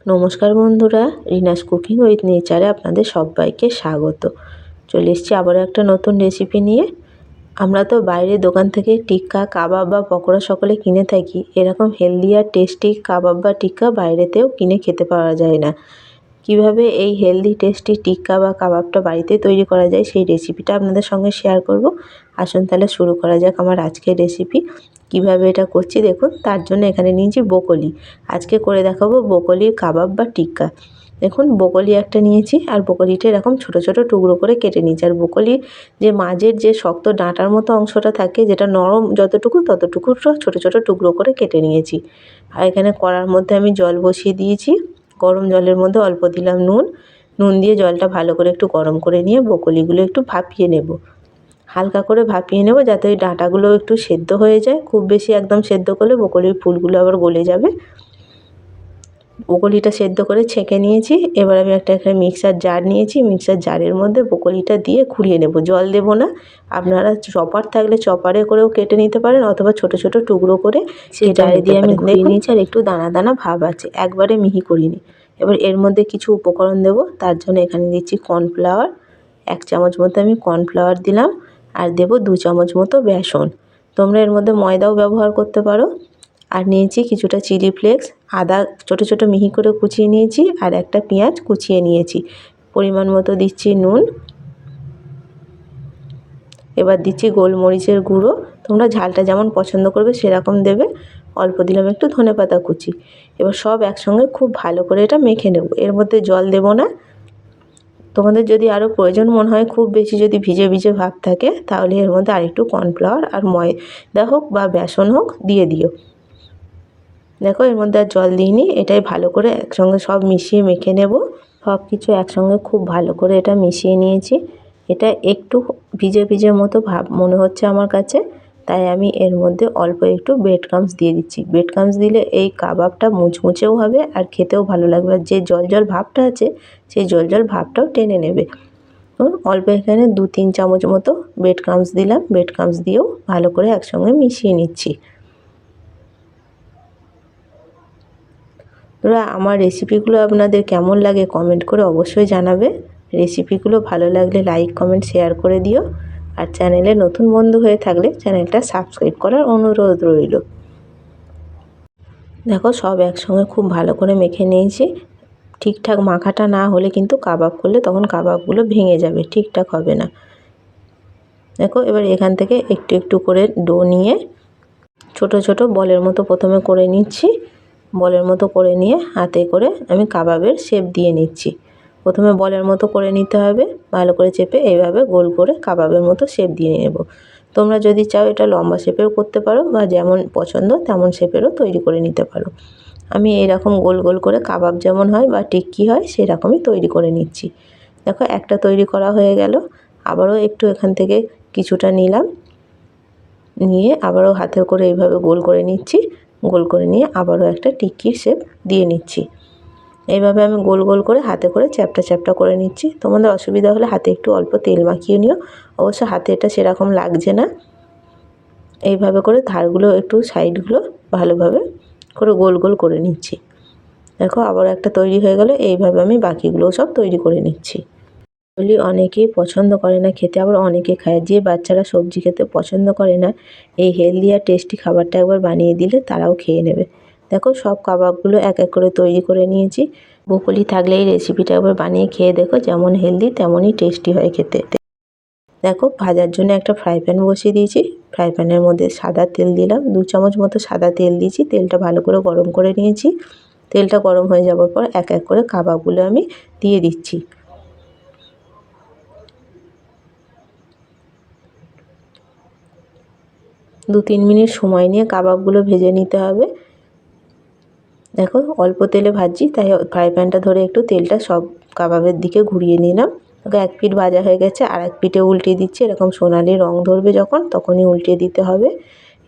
নমস্কার বন্ধুরা, Rina's cooking with নেচারে আপনাদের সবাইকে স্বাগত। চলে এসেছি আবারও একটা নতুন রেসিপি নিয়ে। আমরা তো বাইরের দোকান থেকে টিক্কা, কাবাব বা পকোড়া সকলে কিনে থাকি। এরকম হেলদি আর টেস্টি কাবাব বা টিক্কা বাইরেতেও কিনে খেতে পাওয়া যায় না। কিভাবে এই হেলদি টেস্টি টিক্কা বা কাবাবটা বাড়িতে তৈরি করা যায় সেই রেসিপিটা আপনাদের সঙ্গে শেয়ার করব। আসুন তাহলে শুরু করা যাক আমার আজকের রেসিপি। কিভাবে এটা করছি দেখুন। তার জন্য এখানে নিয়েছি ব্রোকলি। আজকে করে দেখাবো ব্রোকলির কাবাব বা টিক্কা। দেখুন ব্রোকলি একটা নিয়েছি আর ব্রোকলিটা এরকম ছোট ছোট টুকরো করে কেটে নিয়েছি। আর ব্রোকলির যে মাঝের যে শক্ত ডাঁটার মতো অংশটা থাকে, যেটা নরম যতটুকু ততটুকু ছোট ছোট টুকরো করে কেটে নিয়েছি। আর এখানে কড়ার মধ্যে আমি জল বসিয়ে দিয়েছি। গরম জলের মধ্যে অল্প দিলাম নুন দিয়ে জলটা ভালো করে একটু গরম করে নিয়ে ব্রোকলিগুলো একটু ভাপিয়ে নেব। হালকা করে ভাপিয়ে নেব যাতে ওই ডাঁটাগুলো একটু সেদ্ধ হয়ে যায়। খুব বেশি একদম সেদ্ধ করলে ব্রোকলির ফুলগুলো আবার গলে যাবে। ব্রোকলিটা সেদ্ধ করে ছেঁকে নিয়েছি। এবার আমি এখানে মিক্সার জার নিয়েছি। মিক্সার জারের মধ্যে ব্রোকলিটা দিয়ে ঘুরিয়ে নেব, জল দেব না। আপনারা চপার থাকলে চপারে করেও কেটে নিতে পারেন, অথবা ছোট ছোট টুকরো করে সেই জারে দিয়ে আমি ঘুরিয়ে নিয়েছি। আর একটু দানা দানা ভাব আছে, একবারে মিহি করিনি। এবার এর মধ্যে কিছু উপকরণ দেব। তার জন্য এখানে দিচ্ছি কর্নফ্লাওয়ার। 1 চামচ মতো আমি কর্নফ্লাওয়ার দিলাম। আর দেব 2 চামচ মতো বেসন। তোমরা এর মধ্যে ময়দাও ব্যবহার করতে পারো। আর নিয়েছি কিছুটা চিলি ফ্লেক্স, আদা ছোট ছোট মিহি করে কুচিয়ে নিয়েছি, আর একটা পেঁয়াজ কুচিয়ে নিয়েছি। পরিমাণ মতো দিচ্ছি নুন। এবার দিচ্ছি গোলমরিচের গুঁড়ো। তোমরা ঝালটা যেমন পছন্দ করবে সেরকম দেবে। অল্প দিলাম একটু ধনেপাতা কুচি। এবার সব একসঙ্গে খুব ভালো করে এটা মেখে নেব। এর মধ্যে জল দেব না। তোমাদের যদি আরও প্রয়োজন মনে হয়, খুব বেশি যদি ভিজে ভিজে ভাব থাকে, তাহলে এর মধ্যে আরেকটু কর্নফ্লাওয়ার আর ময়দা হোক বা বেসন হোক দিয়ে দিও। দেখো এর মধ্যে আর জল দিইনি। এটাই ভালো করে একসঙ্গে সব মিশিয়ে মেখে নেব। সব কিছু একসঙ্গে খুব ভালো করে এটা মিশিয়ে নিয়েছি। এটা একটু ভিজে ভিজে মতো ভাব মনে হচ্ছে আমার কাছে, তাই আমি এর মধ্যে অল্প একটু ব্রেড ক্রাম্বস দিয়ে দিচ্ছি। ব্রেড ক্রাম্বস দিলে এই কাবাবটা মুচমুচেও হবে আর খেতেও ভালো লাগবে। আর যে জল জল ভাবটা আছে সেই জল জল ভাবটাও টেনে নেবে। অল্প এখানে 2-3 চামচ মতো ব্রেড ক্রাম্বস দিলাম। ব্রেড ক্রাম্বস দিয়েও ভালো করে একসঙ্গে মিশিয়ে নিচ্ছি। আমার রেসিপিগুলো আপনাদের কেমন লাগে কমেন্ট করে অবশ্যই জানাবে। রেসিপিগুলো ভালো লাগলে লাইক কমেন্ট শেয়ার করে দিও। আর চ্যানেলে নতুন বন্ধু হয়ে থাকলে চ্যানেলটা সাবস্ক্রাইব করার অনুরোধ রইল। দেখো সব একসঙ্গে খুব ভালো করে মেখে নিয়েছি। ঠিকঠাক মাখাটা না হলে কিন্তু কাবাব করলে তখন কাবাবগুলো ভেঙে যাবে, ঠিকঠাক হবে না। দেখো এবার এখান থেকে একটু একটু করে ডো নিয়ে ছোট ছোট বলের মতো প্রথমে করে নিচ্ছি। বলের মতো করে নিয়ে হাতে করে আমি কাবাবের শেপ দিয়ে নিচ্ছি। প্রথমে বলের মতো করে নিতে হবে, ভালো করে চেপে এইভাবে গোল করে কাবাবের মতো শেপ দিয়ে নেব। তোমরা যদি চাও এটা লম্বা শেপেও করতে পারো, বা যেমন পছন্দ তেমন শেপেরও তৈরি করে নিতে পারো। আমি এরকম গোল গোল করে কাবাব যেমন হয় বা টিক্কি হয় সেরকমই তৈরি করে নিচ্ছি। দেখো একটা তৈরি করা হয়ে গেল। আবারও একটু এখান থেকে কিছুটা নিলাম, নিয়ে আবারও হাতে করে এইভাবে গোল করে নিচ্ছি। গোল করে নিয়ে আবারও একটা টিক্কির শেপ দিয়ে নিচ্ছি। এইভাবে আমি গোল গোল করে হাতে করে চ্যাপ্টা চ্যাপ্টা করে নিচ্ছি। তোমাদের অসুবিধা হলে হাতে একটু অল্প তেল মাখিয়ে নিও। অবশ্য হাতে এটা সেরকম লাগছে না। এইভাবে করে ধারগুলো একটু সাইডগুলো ভালোভাবে করে গোল গোল করে নিচ্ছি। দেখো আবার একটা তৈরি হয়ে গেল। এইভাবে আমি বাকিগুলোও সব তৈরি করে নিচ্ছি। ব্রোকলি অনেকেই পছন্দ করে না খেতে, আবার অনেকে খায়। যে বাচ্চারা সবজি খেতে পছন্দ করে না, এই হেলদি আর টেস্টি খাবারটা একবার বানিয়ে দিলে তারাও খেয়ে নেবে। দেখো সব কাবাবগুলো এক এক করে তৈরি করে নিয়েছি। ব্রোকলি থাকলে এই রেসিপিটা একবার বানিয়ে খেয়ে দেখো, যেমন হেলদি তেমনই টেস্টি হয় খেতে। দেখো ভাজার জন্য একটা ফ্রাই প্যান বসিয়ে দিয়েছি। ফ্রাই প্যানের মধ্যে সাদা তেল দিলাম। 2 চামচ মতো সাদা তেল দিয়েছি। তেলটা ভালো করে গরম করে নিয়েছি। তেলটা গরম হয়ে যাওয়ার পর এক এক করে কাবাবগুলো আমি দিয়ে দিচ্ছি। 2-3 মিনিট সময় নিয়ে কাবাবগুলো ভেজে নিতে হবে। দেখো অল্প তেলে ভাজছি, তাই ফ্রাই প্যানটা ধরে একটু তেলটা সব কাবাবের দিকে ঘুরিয়ে নিলাম। দেখো এক পিঠ ভাজা হয়ে গেছে, আর এক পিঠে উল্টে দিচ্ছি। এরকম সোনালি রং ধরবে যখন, তখনই উল্টে দিতে হবে।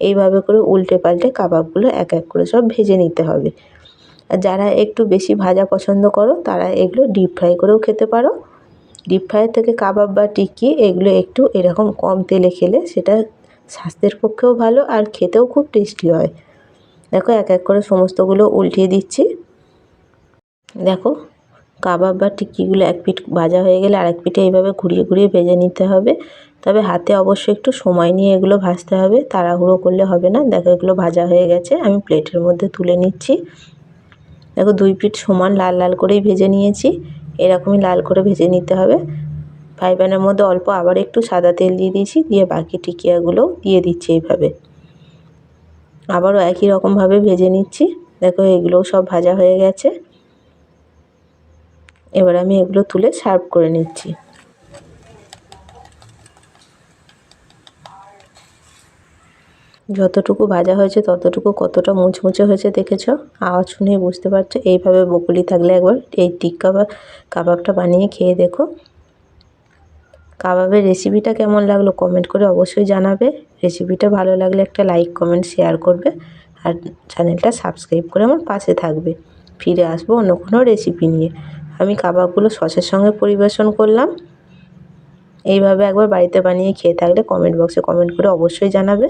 এইভাবে করে উল্টে পাল্টে কাবাবগুলো এক এক করে সব ভেজে নিতে হবে। আর যারা একটু বেশি ভাজা পছন্দ করো তারা এগুলো ডিপ ফ্রাই করেও খেতে পারো। ডিপ ফ্রাইয়ের থেকে কাবাব বা টিক্কি এগুলো একটু এরকম কম তেলে খেলে সেটা স্বাস্থ্যের পক্ষেও ভালো আর খেতেও খুব টেস্টি হয়। দেখো এক এক করে সমস্তগুলো উল্টিয়ে দিচ্ছি। দেখো কাবাব বা টিক্কিগুলো এক পিঠ ভাজা হয়ে গেলে আরেক পিঠে এইভাবে ঘুরিয়ে ঘুরিয়ে ভেজে নিতে হবে। তবে হাতে অবশ্যই একটু সময় নিয়ে এগুলো ভাজতে হবে, তাড়াহুড়ো করলে হবে না। দেখো এগুলো ভাজা হয়ে গেছে, আমি প্লেটের মধ্যে তুলে নিচ্ছি। দেখো দুই পিঠ সমান লাল লাল করেই ভেজে নিয়েছি, এরকমই লাল করে ভেজে নিতে হবে। ফ্রাই প্যানের মধ্যে অল্প আবার একটু সাদা তেল দিয়ে দিয়েছি, দিয়ে বাকি টিকিয়াগুলোও দিয়ে দিচ্ছি এইভাবে। আবারও একই রকমভাবে ভেজে নিচ্ছি। দেখো এগুলোও সব ভাজা হয়ে গেছে। এবার আমি এগুলো তুলে সার্ভ করে নিচ্ছি। যতটুকু ভাজা হয়েছে ততটুকু কতটা মুচমুচে হয়েছে দেখেছো, আওয়াজ শুনেই বুঝতে পারছো। এইভাবে বকুলি থাকলে একবার এই টিক্কা বা কাবাবটা বানিয়ে খেয়ে দেখো। কাবাবের রেসিপিটা কেমন লাগলো কমেন্ট করে অবশ্যই জানাবে। রেসিপিটা ভালো লাগলে একটা লাইক কমেন্ট শেয়ার করবে, আর চ্যানেলটা সাবস্ক্রাইব করে আমার পাশে থাকবে। ফিরে আসবো অন্য কোনো রেসিপি নিয়ে। আমি কাবাবগুলো সসের সঙ্গে পরিবেশন করলাম। এইভাবে একবার বাড়িতে বানিয়ে খেয়ে থাকলে কমেন্ট বক্সে কমেন্ট করে অবশ্যই জানাবে।